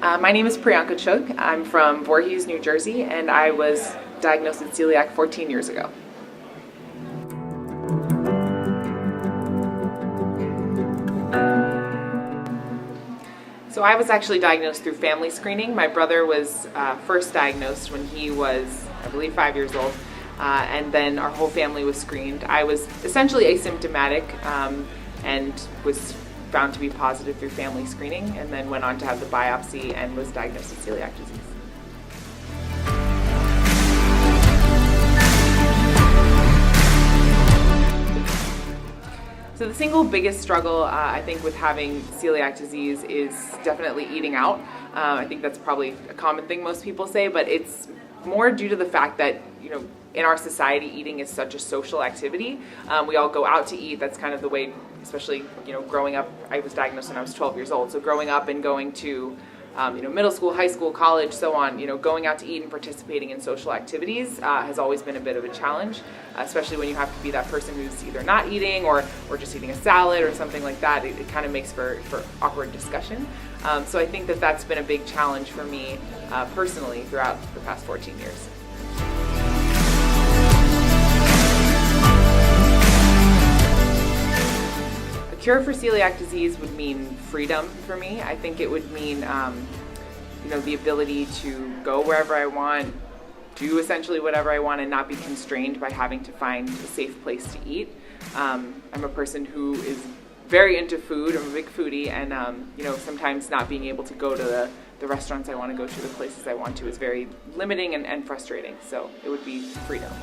My name is Priyanka. I'm from Voorhees, New Jersey, and I was diagnosed with celiac 14 years ago. So I was actually diagnosed through family screening. My brother was first diagnosed when he was, I believe, 5 years old, and then our whole family was screened. I was essentially asymptomatic and was found to be positive through family screening, and then went on to have the biopsy and was diagnosed with celiac disease. So the single biggest struggle I think with having celiac disease is definitely eating out. I think that's probably a common thing most people say, but it's more due to the fact that, in our society, eating is such a social activity. We all go out to eat. That's kind of the way, especially, growing up. I was diagnosed when I was 12 years old. So growing up and going to, middle school, high school, college, so on, going out to eat and participating in social activities has always been a bit of a challenge, especially when you have to be that person who's either not eating or just eating a salad or something like that. It kind of makes for awkward discussion. So I think that's been a big challenge for me personally throughout the past 14 years. Cure for celiac disease would mean freedom for me. I think it would mean, the ability to go wherever I want, do essentially whatever I want, and not be constrained by having to find a safe place to eat. I'm a person who is very into food. I'm a big foodie, and sometimes not being able to go to the restaurants I want to go to, the places I want to, is very limiting and frustrating. So it would be freedom.